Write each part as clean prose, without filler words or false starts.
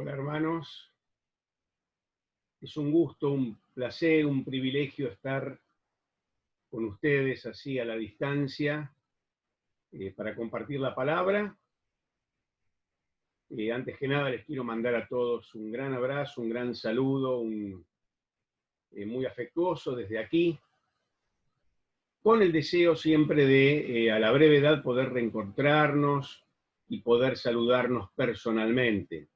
Hola hermanos, es un gusto, un placer, un privilegio estar con ustedes así a la distancia para compartir la palabra. Antes que nada les quiero mandar a todos un gran abrazo, un gran saludo, muy afectuoso desde aquí, con el deseo siempre de a la brevedad poder reencontrarnos y poder saludarnos personalmente.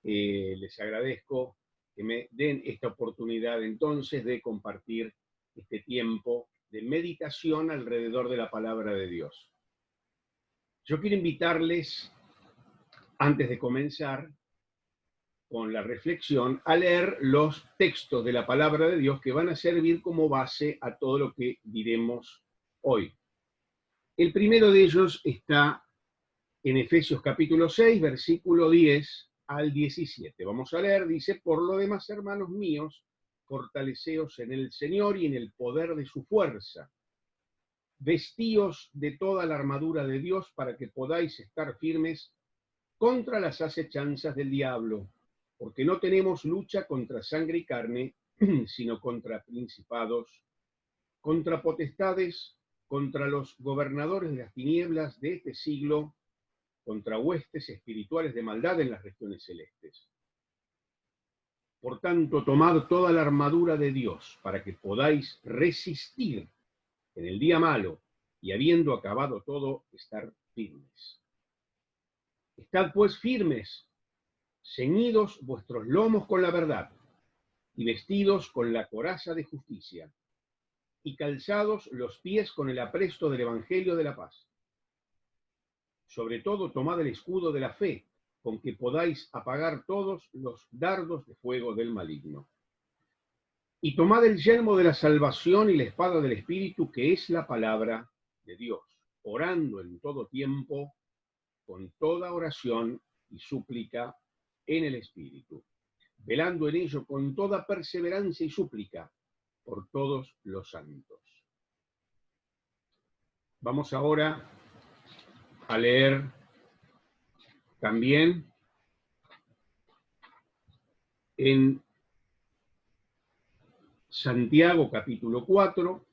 Les agradezco que me den esta oportunidad entonces de compartir este tiempo de meditación alrededor de la palabra de Dios. Yo quiero invitarles, antes de comenzar con la reflexión, a leer los textos de la palabra de Dios que van a servir como base a todo lo que diremos hoy. El primero de ellos está en Efesios capítulo 6, versículo 10 al 17. Vamos a leer, dice: por lo demás, hermanos míos, fortaleceos en el Señor y en el poder de su fuerza. Vestíos de toda la armadura de Dios para que podáis estar firmes contra las acechanzas del diablo, porque no tenemos lucha contra sangre y carne, sino contra principados, contra potestades, contra los gobernadores de las tinieblas de este siglo, contra huestes espirituales de maldad en las regiones celestes. Por tanto, tomad toda la armadura de Dios para que podáis resistir en el día malo y, habiendo acabado todo, estar firmes. Estad pues firmes, ceñidos vuestros lomos con la verdad y vestidos con la coraza de justicia y calzados los pies con el apresto del evangelio de la paz. Sobre todo, tomad el escudo de la fe, con que podáis apagar todos los dardos de fuego del maligno. Y tomad el yelmo de la salvación y la espada del Espíritu, que es la palabra de Dios, orando en todo tiempo, con toda oración y súplica en el Espíritu, velando en ello con toda perseverancia y súplica por todos los santos. Vamos ahora a leer también en Santiago capítulo 4,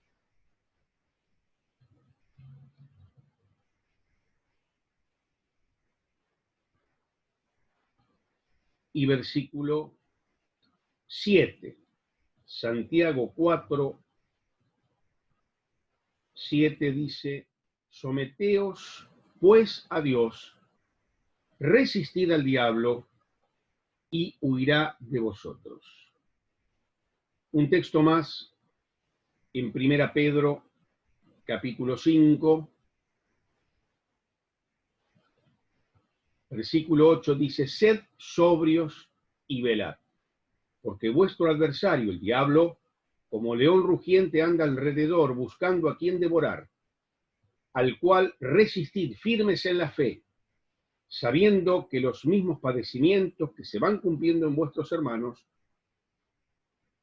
y versículo 7. Santiago 4, 7 dice: someteos pues a Dios, resistid al diablo y huirá de vosotros. Un texto más en 1 Pedro capítulo 5, versículo 8 dice: sed sobrios y velad, porque vuestro adversario, el diablo, como león rugiente anda alrededor buscando a quien devorar, al cual resistid firmes en la fe, sabiendo que los mismos padecimientos que se van cumpliendo en vuestros hermanos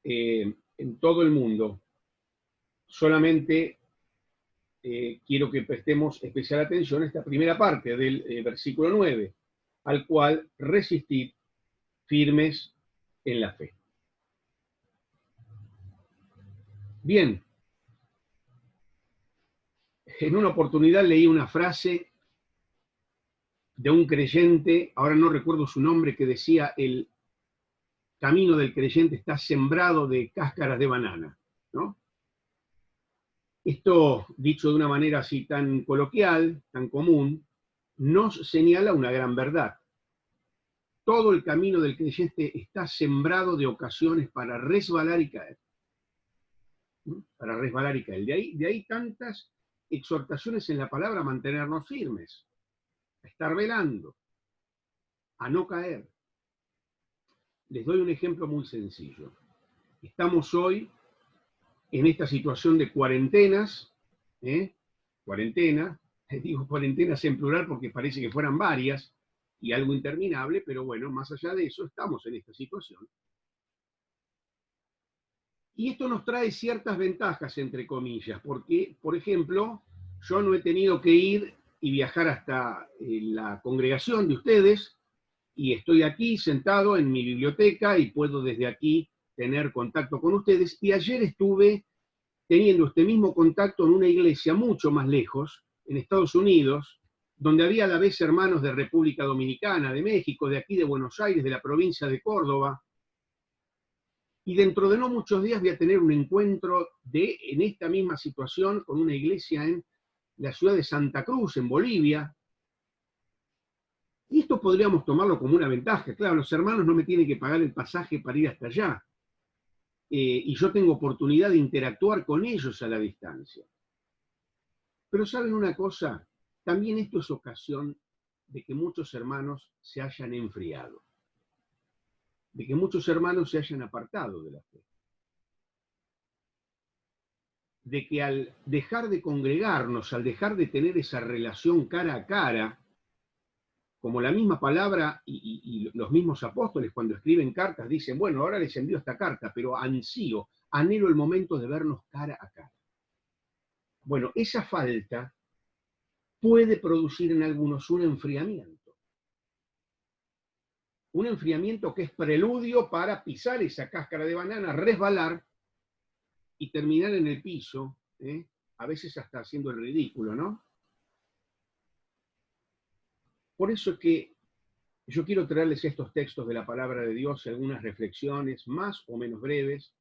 en todo el mundo. Solamente quiero que prestemos especial atención a esta primera parte del versículo 9, al cual resistid firmes en la fe. Bien, en una oportunidad leí una frase de un creyente, ahora no recuerdo su nombre, que decía: el camino del creyente está sembrado de cáscaras de banana, ¿no? Esto, dicho de una manera así tan coloquial, tan común, nos señala una gran verdad. Todo el camino del creyente está sembrado de ocasiones para resbalar y caer. ¿No? Para resbalar y caer. De ahí tantas exhortaciones en la palabra a mantenernos firmes, a estar velando, a no caer. Les doy un ejemplo muy sencillo. Estamos hoy en esta situación de cuarentenas, digo cuarentenas en plural porque parece que fueran varias y algo interminable, pero bueno, más allá de eso, estamos en esta situación. Y esto nos trae ciertas ventajas, entre comillas, porque, por ejemplo, yo no he tenido que ir y viajar hasta la congregación de ustedes, y estoy aquí sentado en mi biblioteca y puedo desde aquí tener contacto con ustedes. Y ayer estuve teniendo este mismo contacto en una iglesia mucho más lejos, en Estados Unidos, donde había a la vez hermanos de República Dominicana, de México, de aquí de Buenos Aires, de la provincia de Córdoba. Y dentro de no muchos días voy a tener un encuentro en esta misma situación con una iglesia en la ciudad de Santa Cruz, en Bolivia. Y esto podríamos tomarlo como una ventaja. Claro, los hermanos no me tienen que pagar el pasaje para ir hasta allá. Y yo tengo oportunidad de interactuar con ellos a la distancia. Pero ¿saben una cosa? También esto es ocasión de que muchos hermanos se hayan enfriado, de que muchos hermanos se hayan apartado de la fe, de que al dejar de congregarnos, al dejar de tener esa relación cara a cara, como la misma palabra y los mismos apóstoles cuando escriben cartas dicen, bueno, ahora les envío esta carta, pero ansío, anhelo el momento de vernos cara a cara. Bueno, esa falta puede producir en algunos un enfriamiento. Un enfriamiento que es preludio para pisar esa cáscara de banana, resbalar y terminar en el piso, a veces hasta haciendo el ridículo, ¿no? Por eso es que yo quiero traerles estos textos de la palabra de Dios, algunas reflexiones más o menos breves.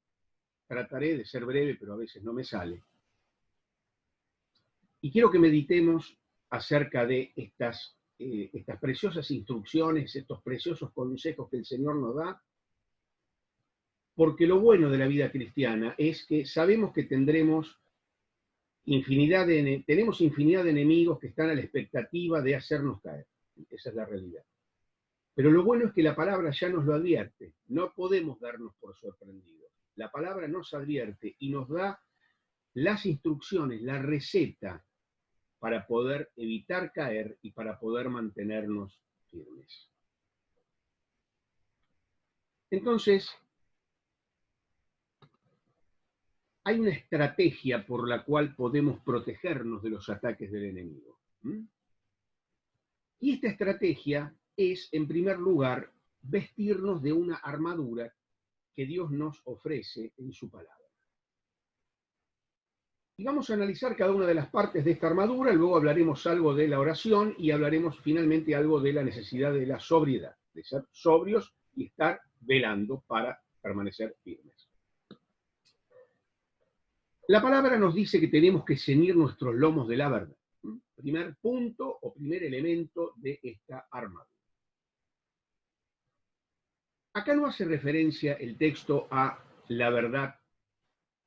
Trataré de ser breve, pero a veces no me sale. Y quiero que meditemos acerca de estas preciosas instrucciones, estos preciosos consejos que el Señor nos da, porque lo bueno de la vida cristiana es que sabemos que tenemos infinidad de enemigos que están a la expectativa de hacernos caer. Esa es la realidad. Pero lo bueno es que la palabra ya nos lo advierte. No podemos darnos por sorprendidos. La palabra nos advierte y nos da las instrucciones, la receta para poder evitar caer y para poder mantenernos firmes. Entonces, hay una estrategia por la cual podemos protegernos de los ataques del enemigo. Y esta estrategia es, en primer lugar, vestirnos de una armadura que Dios nos ofrece en su palabra. Y vamos a analizar cada una de las partes de esta armadura, luego hablaremos algo de la oración y hablaremos finalmente algo de la necesidad de la sobriedad, de ser sobrios y estar velando para permanecer firmes. La palabra nos dice que tenemos que ceñir nuestros lomos de la verdad. Primer punto o primer elemento de esta armadura. Acá no hace referencia el texto a la verdad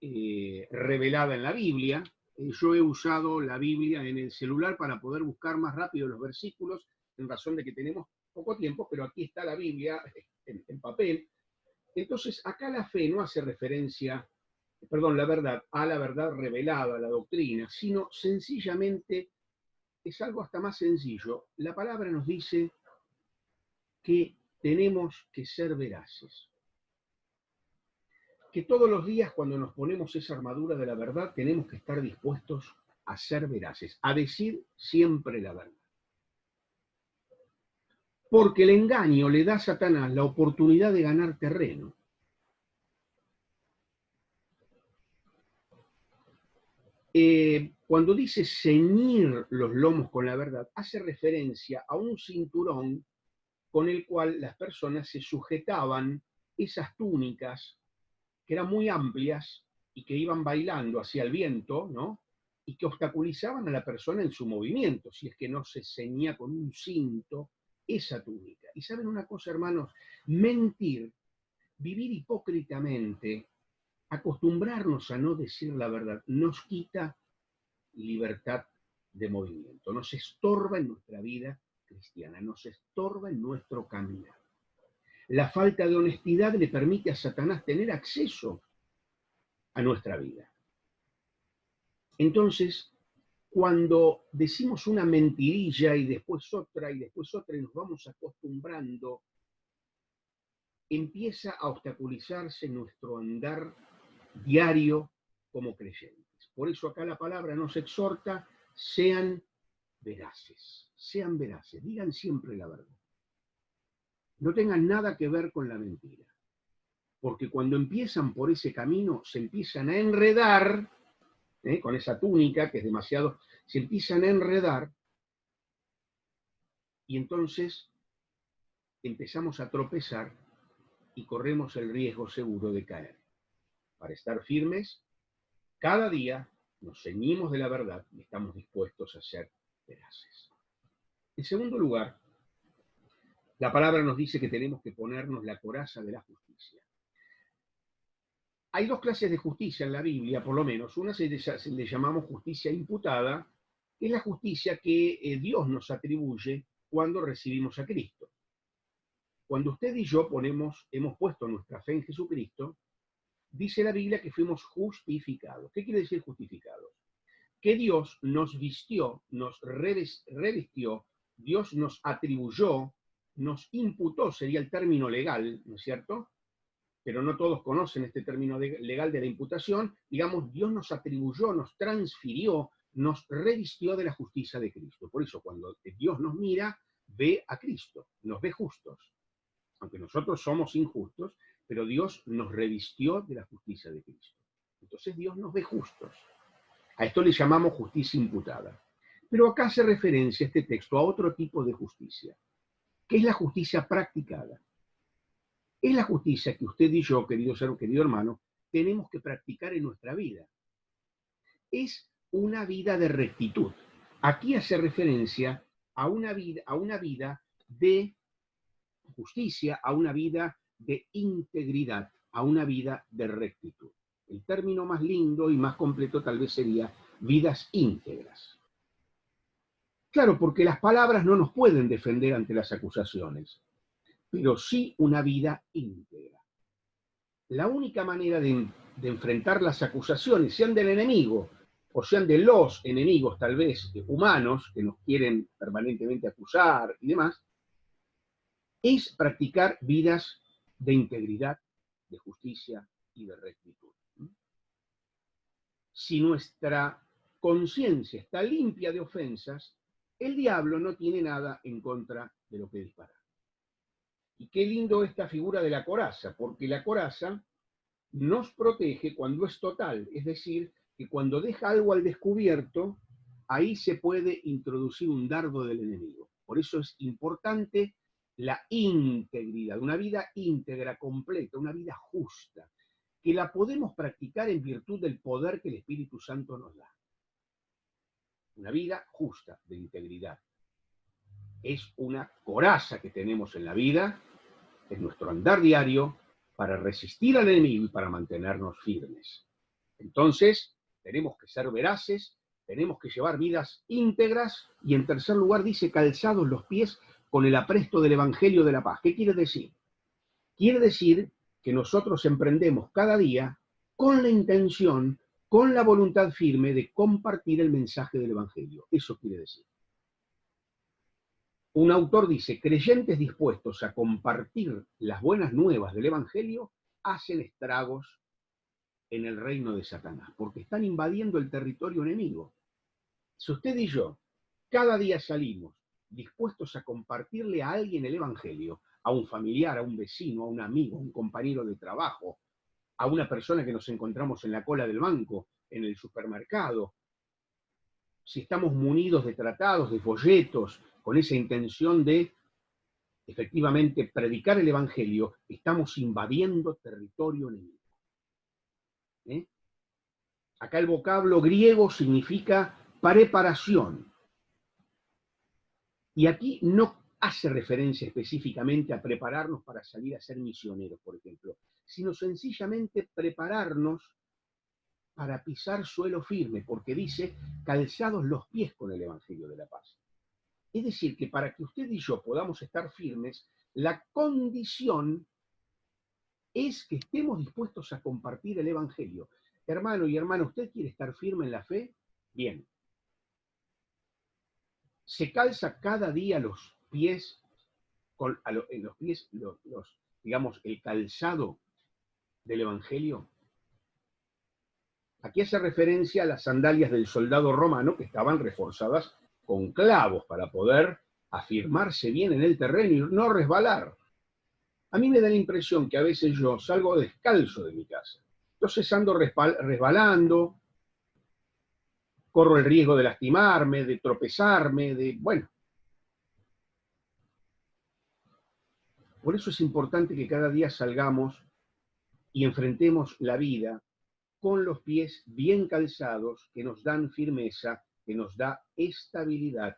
revelada en la Biblia. Yo he usado la Biblia en el celular para poder buscar más rápido los versículos, en razón de que tenemos poco tiempo, pero aquí está la Biblia en papel. Entonces, acá la fe no hace referencia, la verdad, a la verdad revelada, a la doctrina, sino sencillamente es algo hasta más sencillo. La palabra nos dice que tenemos que ser veraces. Que todos los días cuando nos ponemos esa armadura de la verdad tenemos que estar dispuestos a ser veraces, a decir siempre la verdad. Porque el engaño le da a Satanás la oportunidad de ganar terreno. Cuando dice ceñir los lomos con la verdad, hace referencia a un cinturón con el cual las personas se sujetaban esas túnicas que eran muy amplias y que iban bailando hacia el viento, ¿no? Y que obstaculizaban a la persona en su movimiento, si es que no se ceñía con un cinto esa túnica. Y saben una cosa, hermanos, mentir, vivir hipócritamente, acostumbrarnos a no decir la verdad, nos quita libertad de movimiento, nos estorba en nuestra vida cristiana, nos estorba en nuestro caminar. La falta de honestidad le permite a Satanás tener acceso a nuestra vida. Entonces, cuando decimos una mentirilla y después otra y nos vamos acostumbrando, empieza a obstaculizarse nuestro andar diario como creyentes. Por eso acá la palabra nos exhorta, sean veraces, digan siempre la verdad. no tengan nada que ver con la mentira. Porque cuando empiezan por ese camino, se empiezan a enredar, con esa túnica que es demasiado, se empiezan a enredar, y entonces empezamos a tropezar y corremos el riesgo seguro de caer. Para estar firmes, cada día nos ceñimos de la verdad y estamos dispuestos a ser veraces. En segundo lugar, la palabra nos dice que tenemos que ponernos la coraza de la justicia. Hay dos clases de justicia en la Biblia, por lo menos. Una se le llamamos justicia imputada, que es la justicia que Dios nos atribuye cuando recibimos a Cristo. Cuando usted y yo hemos puesto nuestra fe en Jesucristo, dice la Biblia que fuimos justificados. ¿Qué quiere decir justificados? Que Dios nos vistió, nos revestió, Dios nos atribuyó, nos imputó, sería el término legal, ¿no es cierto? Pero no todos conocen este término legal de la imputación. Digamos, Dios nos atribuyó, nos transfirió, nos revistió de la justicia de Cristo. Por eso, cuando Dios nos mira, ve a Cristo, nos ve justos. Aunque nosotros somos injustos, pero Dios nos revistió de la justicia de Cristo. Entonces Dios nos ve justos. A esto le llamamos justicia imputada. Pero acá hace referencia este texto a otro tipo de justicia, que es la justicia practicada. Es la justicia que usted y yo, querido hermano, tenemos que practicar en nuestra vida. Es una vida de rectitud. Aquí hace referencia a una vida de justicia, a una vida de integridad, a una vida de rectitud. El término más lindo y más completo tal vez sería vidas íntegras. Claro, porque las palabras no nos pueden defender ante las acusaciones, pero sí una vida íntegra. La única manera de enfrentar las acusaciones, sean del enemigo o sean de los enemigos tal vez humanos que nos quieren permanentemente acusar y demás, es practicar vidas de integridad, de justicia y de rectitud. Si nuestra conciencia está limpia de ofensas, el diablo no tiene nada en contra de lo que dispara. Y qué lindo esta figura de la coraza, porque la coraza nos protege cuando es total, es decir, que cuando deja algo al descubierto, ahí se puede introducir un dardo del enemigo. Por eso es importante la integridad, una vida íntegra, completa, una vida justa, que la podemos practicar en virtud del poder que el Espíritu Santo nos da. Una vida justa, de integridad. Es una coraza que tenemos en la vida, en nuestro andar diario, para resistir al enemigo y para mantenernos firmes. Entonces, tenemos que ser veraces, tenemos que llevar vidas íntegras, y en tercer lugar dice, calzados los pies con el apresto del Evangelio de la paz. ¿Qué quiere decir? Quiere decir que nosotros emprendemos cada día con la intención, con la voluntad firme de compartir el mensaje del Evangelio. Eso quiere decir. Un autor dice, creyentes dispuestos a compartir las buenas nuevas del Evangelio hacen estragos en el reino de Satanás, porque están invadiendo el territorio enemigo. Si usted y yo cada día salimos dispuestos a compartirle a alguien el Evangelio, a un familiar, a un vecino, a un amigo, a un compañero de trabajo, a una persona que nos encontramos en la cola del banco, en el supermercado, si estamos munidos de tratados, de folletos, con esa intención de efectivamente predicar el Evangelio, estamos invadiendo territorio enemigo. Acá el vocablo griego significa preparación. Y aquí no hace referencia específicamente a prepararnos para salir a ser misioneros, por ejemplo, sino sencillamente prepararnos para pisar suelo firme, porque dice, calzados los pies con el Evangelio de la paz. Es decir, que para que usted y yo podamos estar firmes, la condición es que estemos dispuestos a compartir el Evangelio. Hermano y hermana, ¿usted quiere estar firme en la fe? Bien. Se calza cada día los pies, en los pies, digamos, el calzado del Evangelio. Aquí hace referencia a las sandalias del soldado romano que estaban reforzadas con clavos para poder afirmarse bien en el terreno y no resbalar. A mí me da la impresión que a veces yo salgo descalzo de mi casa. Entonces ando resbalando, corro el riesgo de lastimarme, de tropezarme, bueno. Por eso es importante que cada día salgamos y enfrentemos la vida con los pies bien calzados, que nos dan firmeza, que nos da estabilidad.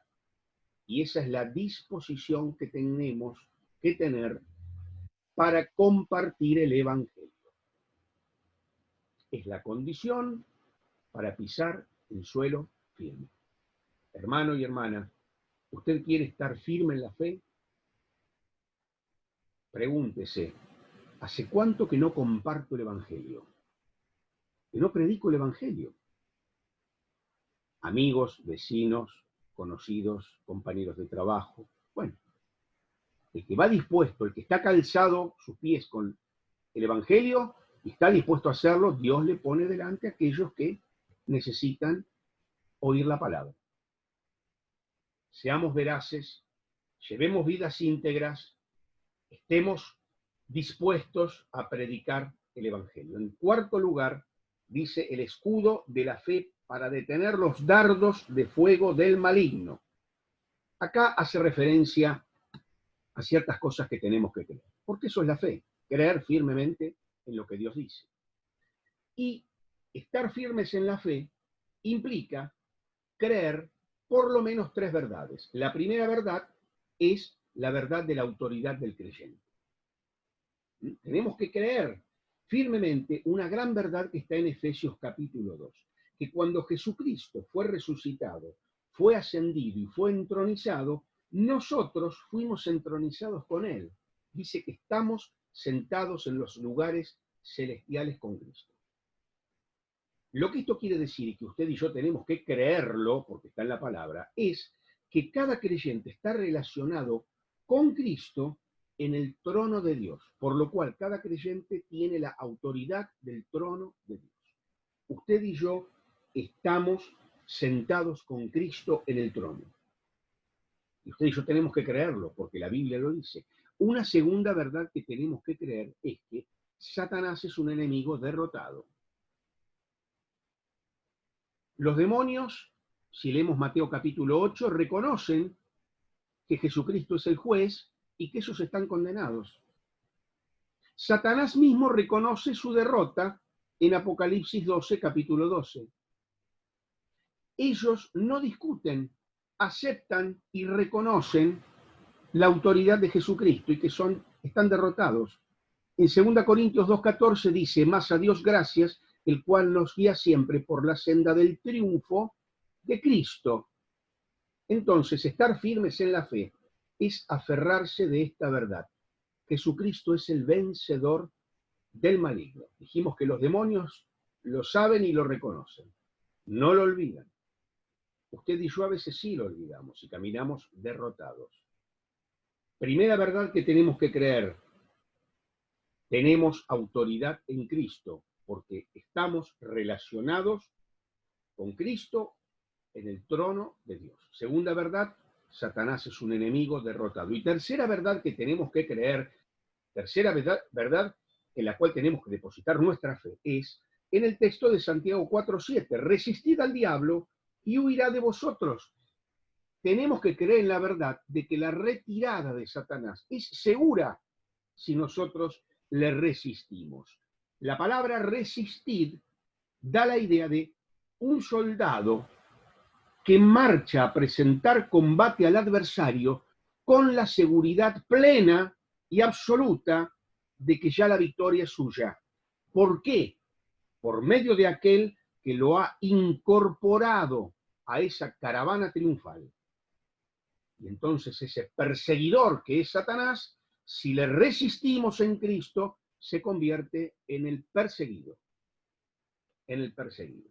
Y esa es la disposición que tenemos que tener para compartir el Evangelio. Es la condición para pisar el suelo firme. Hermano y hermana, ¿usted quiere estar firme en la fe? Pregúntese, ¿hace cuánto que no comparto el Evangelio? Que no predico el Evangelio. Amigos, vecinos, conocidos, compañeros de trabajo. Bueno, el que va dispuesto, el que está calzado sus pies con el Evangelio y está dispuesto a hacerlo, Dios le pone delante a aquellos que necesitan oír la palabra. Seamos veraces, llevemos vidas íntegras, estemos dispuestos a predicar el Evangelio. En cuarto lugar, dice el escudo de la fe para detener los dardos de fuego del maligno. Acá hace referencia a ciertas cosas que tenemos que creer, porque eso es la fe, creer firmemente en lo que Dios dice. Y estar firmes en la fe implica creer por lo menos tres verdades. La primera verdad es la verdad de la autoridad del creyente. Tenemos que creer firmemente una gran verdad que está en Efesios capítulo 2, que cuando Jesucristo fue resucitado, fue ascendido y fue entronizado, nosotros fuimos entronizados con Él. Dice que estamos sentados en los lugares celestiales con Cristo. Lo que esto quiere decir, y que usted y yo tenemos que creerlo, porque está en la palabra, es que cada creyente está relacionado con Cristo en el trono de Dios, por lo cual cada creyente tiene la autoridad del trono de Dios. Usted y yo estamos sentados con Cristo en el trono. Y usted y yo tenemos que creerlo, porque la Biblia lo dice. Una segunda verdad que tenemos que creer es que Satanás es un enemigo derrotado. Los demonios, si leemos Mateo capítulo 8, reconocen que Jesucristo es el juez y que ellos están condenados. Satanás mismo reconoce su derrota en Apocalipsis 12, capítulo 12. Ellos no discuten, aceptan y reconocen la autoridad de Jesucristo y que están derrotados. En 2 Corintios 2,14 dice, mas a Dios gracias, el cual nos guía siempre por la senda del triunfo de Cristo. Entonces, estar firmes en la fe es aferrarse de esta verdad. Jesucristo es el vencedor del maligno. Dijimos que los demonios lo saben y lo reconocen. No lo olvidan. Usted y yo a veces sí lo olvidamos y caminamos derrotados. Primera verdad que tenemos que creer. Tenemos autoridad en Cristo porque estamos relacionados con Cristo en el trono de Dios. Segunda verdad, Satanás es un enemigo derrotado. Y tercera verdad que tenemos que creer, tercera verdad en la cual tenemos que depositar nuestra fe, es en el texto de Santiago 4:7, resistid al diablo y huirá de vosotros. Tenemos que creer en la verdad de que la retirada de Satanás es segura si nosotros le resistimos. La palabra resistir da la idea de un soldado que marcha a presentar combate al adversario con la seguridad plena y absoluta de que ya la victoria es suya. ¿Por qué? Por medio de aquel que lo ha incorporado a esa caravana triunfal. Y entonces ese perseguidor que es Satanás, si le resistimos en Cristo, se convierte en el perseguido. En el perseguido.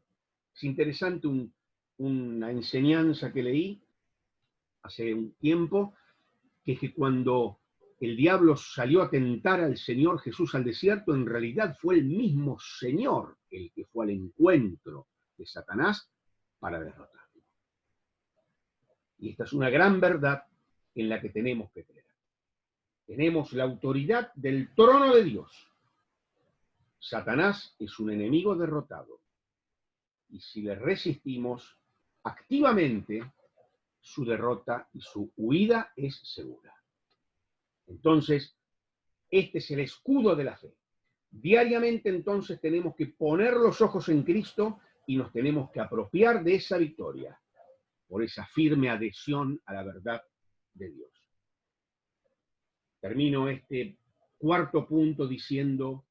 Es interesante una enseñanza que leí hace un tiempo, que es que cuando el diablo salió a tentar al Señor Jesús al desierto, en realidad fue el mismo Señor el que fue al encuentro de Satanás para derrotarlo. Y esta es una gran verdad en la que tenemos que creer. Tenemos la autoridad del trono de Dios. Satanás es un enemigo derrotado. Y si le resistimos activamente, su derrota y su huida es segura. Entonces, este es el escudo de la fe. Diariamente, entonces, tenemos que poner los ojos en Cristo y nos tenemos que apropiar de esa victoria por esa firme adhesión a la verdad de Dios. Termino este cuarto punto diciendo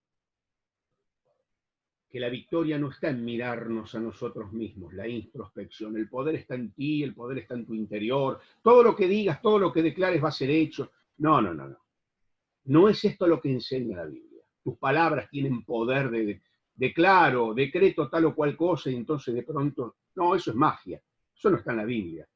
que la victoria no está en mirarnos a nosotros mismos, la introspección. El poder está en ti, el poder está en tu interior. Todo lo que digas, todo lo que declares va a ser hecho. No. No es esto lo que enseña la Biblia. Tus palabras tienen poder de declaro, decreto tal o cual cosa, y entonces de pronto, no, eso es magia. Eso no está en la Biblia.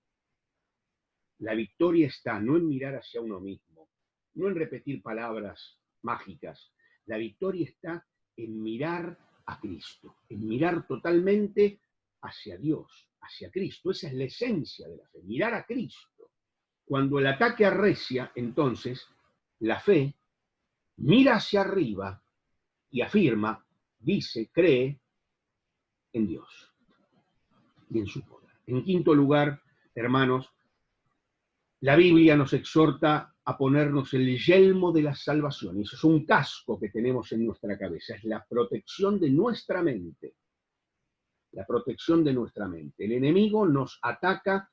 La victoria está no en mirar hacia uno mismo, no en repetir palabras mágicas. La victoria está en mirar a Cristo, en mirar totalmente hacia Dios, hacia Cristo. Esa es la esencia de la fe, mirar a Cristo. Cuando el ataque arrecia, entonces, la fe mira hacia arriba y afirma, dice, cree en Dios y en su poder. En quinto lugar, hermanos, la Biblia nos exhorta a ponernos el yelmo de la salvación. Eso es un casco que tenemos en nuestra cabeza, es la protección de nuestra mente. La protección de nuestra mente. El enemigo nos ataca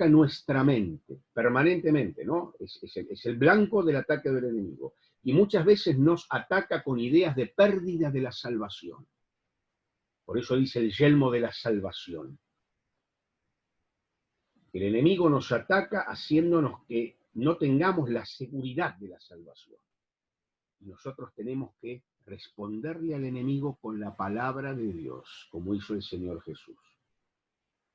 nuestra mente permanentemente, ¿no? Es el blanco del ataque del enemigo. Y muchas veces nos ataca con ideas de pérdida de la salvación. Por eso dice el yelmo de la salvación. El enemigo nos ataca haciéndonos que no tengamos la seguridad de la salvación. Y nosotros tenemos que responderle al enemigo con la palabra de Dios, como hizo el Señor Jesús.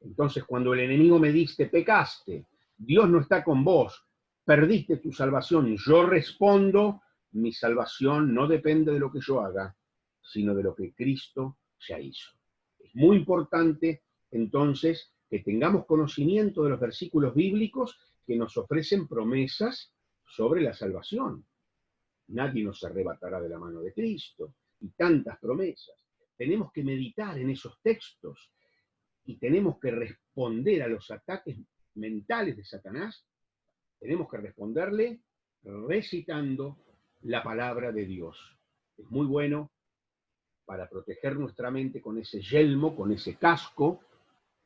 Entonces, cuando el enemigo me dice, pecaste, Dios no está con vos, perdiste tu salvación, yo respondo, mi salvación no depende de lo que yo haga, sino de lo que Cristo ya hizo. Es muy importante, entonces, que tengamos conocimiento de los versículos bíblicos que nos ofrecen promesas sobre la salvación. Nadie nos arrebatará de la mano de Cristo, y tantas promesas. Tenemos que meditar en esos textos y tenemos que responder a los ataques mentales de Satanás. Tenemos que responderle recitando la palabra de Dios. Es muy bueno para proteger nuestra mente con ese yelmo, con ese casco,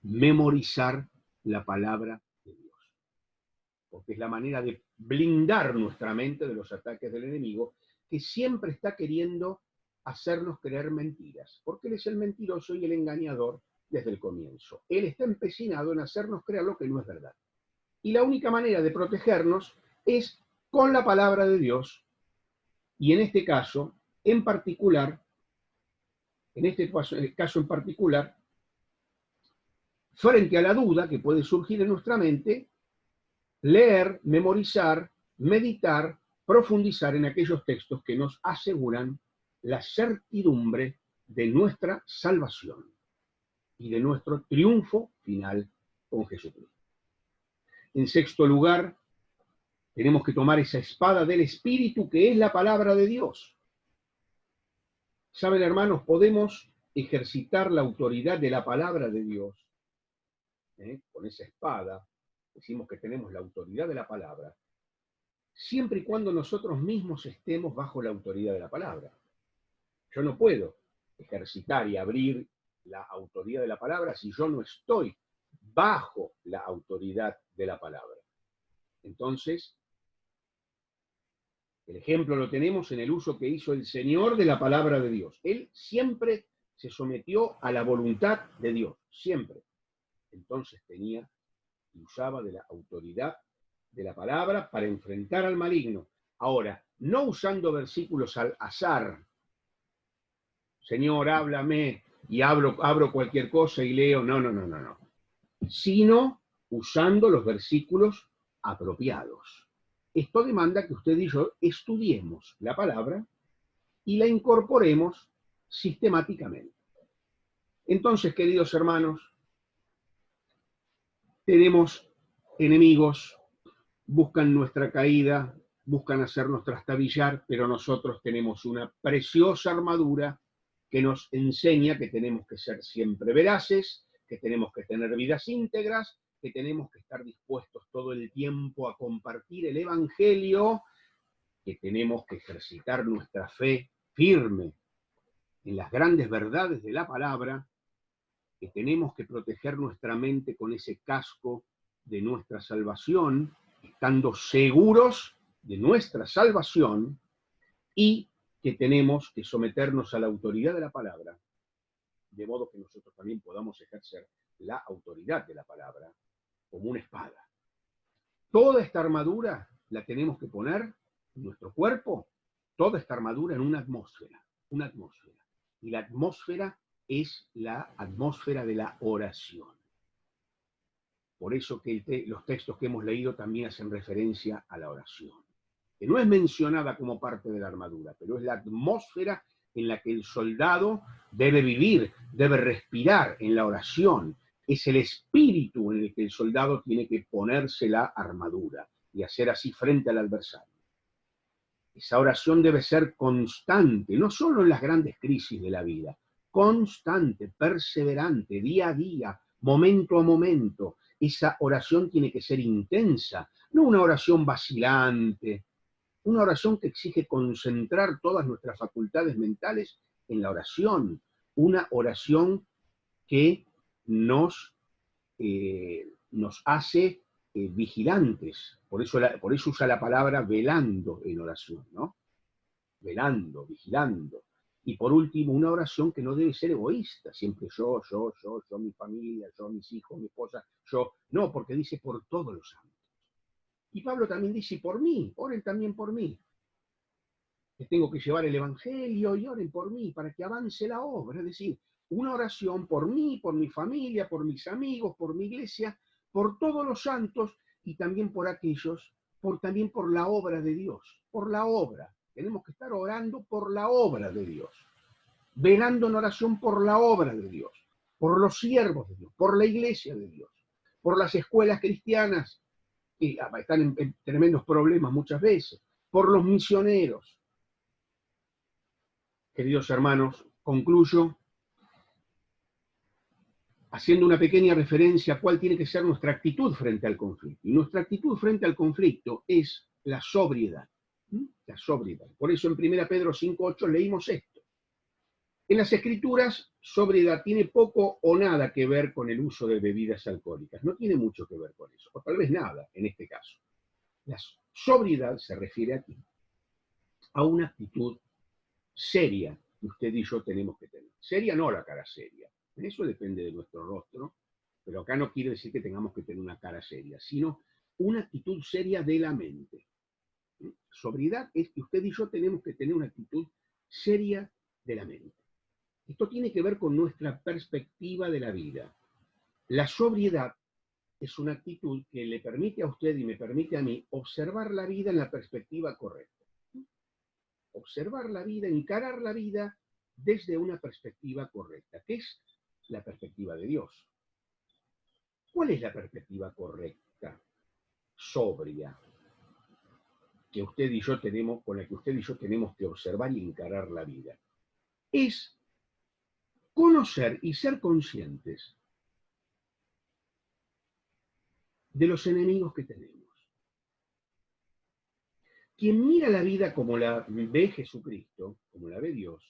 memorizar la palabra de Dios. Porque es la manera de blindar nuestra mente de los ataques del enemigo, que siempre está queriendo hacernos creer mentiras. Porque él es el mentiroso y el engañador desde el comienzo. Él está empecinado en hacernos creer lo que no es verdad. Y la única manera de protegernos es con la palabra de Dios, y en este caso, en particular, frente a la duda que puede surgir en nuestra mente, leer, memorizar, meditar, profundizar en aquellos textos que nos aseguran la certidumbre de nuestra salvación y de nuestro triunfo final con Jesucristo. En sexto lugar, tenemos que tomar esa espada del Espíritu que es la palabra de Dios. Saben, hermanos, podemos ejercitar la autoridad de la palabra de Dios con esa espada. Decimos que tenemos la autoridad de la palabra, siempre y cuando nosotros mismos estemos bajo la autoridad de la palabra. Yo no puedo ejercitar y abrir la autoridad de la palabra si yo no estoy bajo la autoridad de la palabra. Entonces, el ejemplo lo tenemos en el uso que hizo el Señor de la palabra de Dios. Él siempre se sometió a la voluntad de Dios, siempre. Entonces tenía y usaba de la autoridad de la palabra para enfrentar al maligno. Ahora, no usando versículos al azar. Señor, háblame, y abro cualquier cosa y leo. No. Sino usando los versículos apropiados. Esto demanda que usted y yo estudiemos la palabra y la incorporemos sistemáticamente. Entonces, queridos hermanos, tenemos enemigos, buscan nuestra caída, buscan hacernos trastabillar, pero nosotros tenemos una preciosa armadura que nos enseña que tenemos que ser siempre veraces, que tenemos que tener vidas íntegras, que tenemos que estar dispuestos todo el tiempo a compartir el Evangelio, que tenemos que ejercitar nuestra fe firme en las grandes verdades de la palabra, que tenemos que proteger nuestra mente con ese casco de nuestra salvación, estando seguros de nuestra salvación, y que tenemos que someternos a la autoridad de la palabra, de modo que nosotros también podamos ejercer la autoridad de la palabra como una espada. Toda esta armadura la tenemos que poner en nuestro cuerpo, toda esta armadura en una atmósfera. Y la atmósfera es la atmósfera de la oración. Por eso que los textos que hemos leído también hacen referencia a la oración, que no es mencionada como parte de la armadura, pero es la atmósfera en la que el soldado debe vivir, debe respirar en la oración. Es el espíritu en el que el soldado tiene que ponerse la armadura y hacer así frente al adversario. Esa oración debe ser constante, no solo en las grandes crisis de la vida, constante, perseverante, día a día, momento a momento. Esa oración tiene que ser intensa, no una oración vacilante, una oración que exige concentrar todas nuestras facultades mentales en la oración, una oración que nos hace vigilantes. Por eso usa la palabra velando en oración, ¿no? Velando, vigilando. Y por último, una oración que no debe ser egoísta, siempre yo, mi familia, yo, mis hijos, mi esposa, yo. No, porque dice por todos los santos. Y Pablo también dice, por mí, oren también por mí. Que tengo que llevar el Evangelio y oren por mí para que avance la obra. Es decir, una oración por mí, por mi familia, por mis amigos, por mi iglesia, por todos los santos y también por aquellos, también por la obra de Dios, por la obra. Tenemos que estar orando por la obra de Dios, velando en oración por la obra de Dios, por los siervos de Dios, por la iglesia de Dios, por las escuelas cristianas que están en tremendos problemas muchas veces, por los misioneros. Queridos hermanos, concluyo haciendo una pequeña referencia a cuál tiene que ser nuestra actitud frente al conflicto. Y nuestra actitud frente al conflicto es la sobriedad. La sobriedad. Por eso en 1 Pedro 5:8 leímos esto. En las Escrituras, sobriedad tiene poco o nada que ver con el uso de bebidas alcohólicas. No tiene mucho que ver con eso, o tal vez nada en este caso. La sobriedad se refiere aquí a una actitud seria que usted y yo tenemos que tener. Seria no la cara seria. Eso depende de nuestro rostro, pero acá no quiere decir que tengamos que tener una cara seria, sino una actitud seria de la mente. Sobriedad es que usted y yo tenemos que tener una actitud seria de la mente. Esto tiene que ver con nuestra perspectiva de la vida. La sobriedad es una actitud que le permite a usted y me permite a mí observar la vida en la perspectiva correcta. Observar la vida, encarar la vida desde una perspectiva correcta, que es la perspectiva de Dios. ¿Cuál es la perspectiva correcta, sobria, que usted y yo tenemos, con la que usted y yo tenemos que observar y encarar la vida? Es conocer y ser conscientes de los enemigos que tenemos. Quien mira la vida como la ve Jesucristo, como la ve Dios,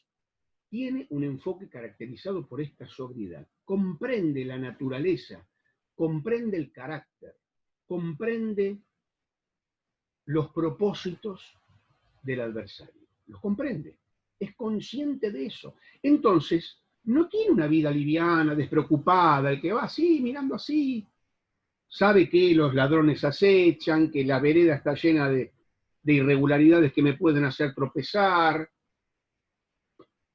tiene un enfoque caracterizado por esta sobriedad. Comprende la naturaleza, comprende el carácter, comprende los propósitos del adversario. Los comprende, es consciente de eso. Entonces, no tiene una vida liviana, despreocupada, el que va así, mirando así. Sabe que los ladrones acechan, que la vereda está llena de irregularidades que me pueden hacer tropezar,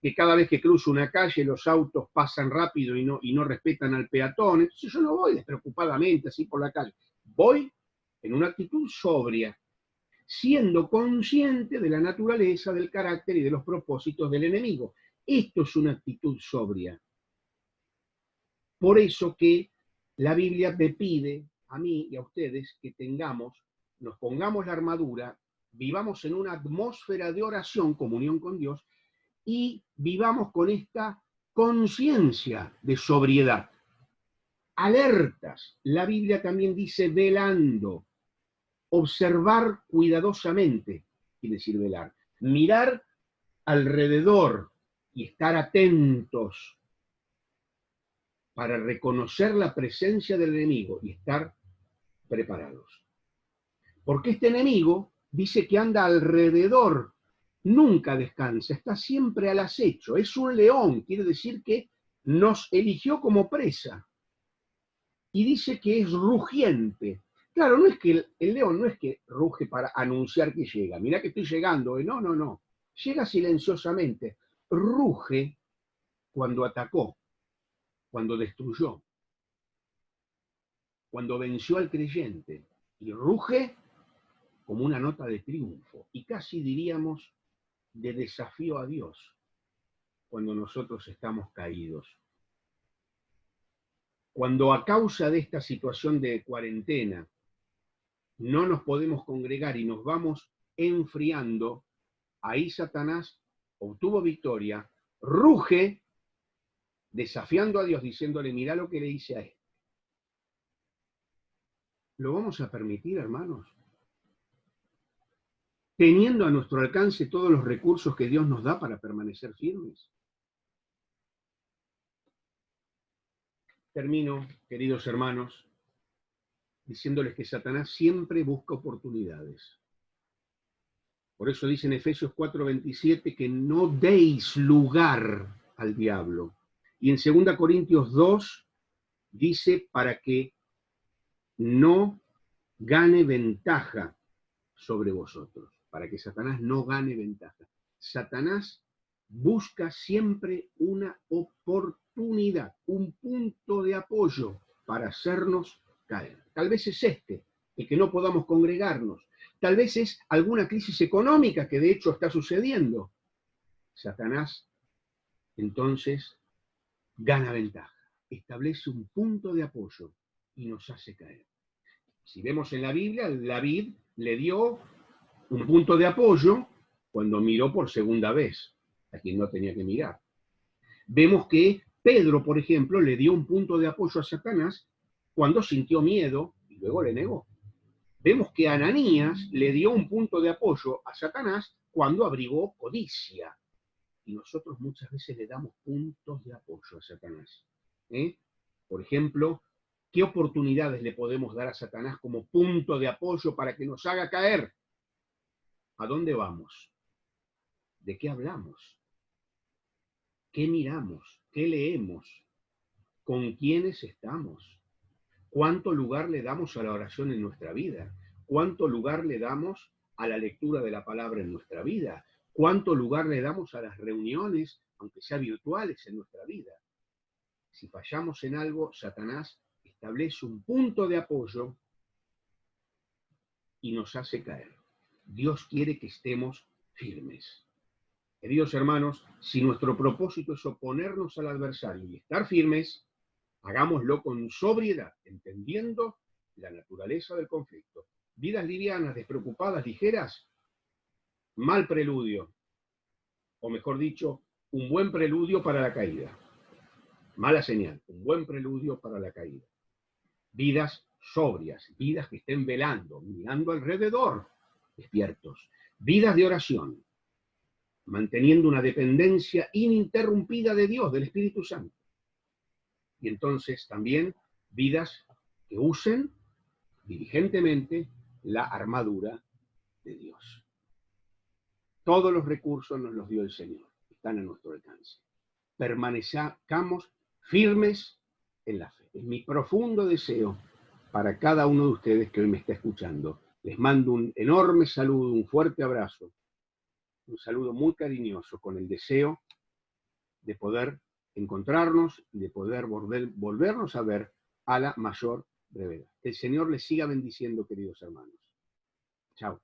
que cada vez que cruzo una calle los autos pasan rápido y no respetan al peatón. Entonces yo no voy despreocupadamente así por la calle. Voy en una actitud sobria, siendo consciente de la naturaleza, del carácter y de los propósitos del enemigo. Esto es una actitud sobria. Por eso que la Biblia me pide a mí y a ustedes que nos pongamos la armadura vivamos en una atmósfera de oración, comunión con Dios, y vivamos con esta conciencia de sobriedad. Alertas. La Biblia también dice velando. Observar cuidadosamente, quiere decir velar. Mirar alrededor y estar atentos para reconocer la presencia del enemigo y estar preparados. Porque este enemigo dice que anda alrededor, nunca descansa, está siempre al acecho, es un león, quiere decir que nos eligió como presa. Y dice que es rugiente. Claro, no es que el león no es que ruge para anunciar que llega. Mirá que estoy llegando. No, no, no. Llega silenciosamente. Ruge cuando atacó, cuando destruyó, cuando venció al creyente. Y ruge como una nota de triunfo. Y casi diríamos de desafío a Dios cuando nosotros estamos caídos. Cuando a causa de esta situación de cuarentena no nos podemos congregar y nos vamos enfriando, ahí Satanás obtuvo victoria, ruge, desafiando a Dios, diciéndole, mirá lo que le hice a él. ¿Lo vamos a permitir, hermanos? Teniendo a nuestro alcance todos los recursos que Dios nos da para permanecer firmes. Termino, queridos hermanos, diciéndoles que Satanás siempre busca oportunidades. Por eso dice en Efesios 4:27 que no deis lugar al diablo. Y en 2 Corintios 2 dice para que no gane ventaja sobre vosotros, para que Satanás no gane ventaja. Satanás busca siempre una oportunidad, un punto de apoyo para hacernos caer. Tal vez es el que no podamos congregarnos. Tal vez es alguna crisis económica que de hecho está sucediendo. Satanás, entonces, gana ventaja, establece un punto de apoyo y nos hace caer. Si vemos en la Biblia, David le dio un punto de apoyo cuando miró por segunda vez a quien no tenía que mirar. Vemos que Pedro, por ejemplo, le dio un punto de apoyo a Satanás cuando sintió miedo y luego le negó. Vemos que Ananías le dio un punto de apoyo a Satanás cuando abrigó codicia. Y nosotros muchas veces le damos puntos de apoyo a Satanás. Por ejemplo, ¿qué oportunidades le podemos dar a Satanás como punto de apoyo para que nos haga caer? ¿A dónde vamos? ¿De qué hablamos? ¿Qué miramos? ¿Qué leemos? ¿Con quiénes estamos? ¿Cuánto lugar le damos a la oración en nuestra vida? ¿Cuánto lugar le damos a la lectura de la palabra en nuestra vida? ¿Cuánto lugar le damos a las reuniones, aunque sean virtuales, en nuestra vida? Si fallamos en algo, Satanás establece un punto de apoyo y nos hace caer. Dios quiere que estemos firmes. Queridos hermanos, si nuestro propósito es oponernos al adversario y estar firmes, hagámoslo con sobriedad, entendiendo la naturaleza del conflicto. Vidas livianas, despreocupadas, ligeras, mal preludio, o mejor dicho, un buen preludio para la caída. Mala señal, un buen preludio para la caída. Vidas sobrias, vidas que estén velando, mirando alrededor, despiertos. Vidas de oración, manteniendo una dependencia ininterrumpida de Dios, del Espíritu Santo. Y entonces también vidas que usen diligentemente la armadura de Dios. Todos los recursos nos los dio el Señor, están a nuestro alcance. Permanezcamos firmes en la fe. Es mi profundo deseo para cada uno de ustedes que hoy me está escuchando. Les mando un enorme saludo, un fuerte abrazo, un saludo muy cariñoso con el deseo de poder encontrarnos y de poder volvernos a ver a la mayor brevedad. Que el Señor les siga bendiciendo, queridos hermanos. Chao.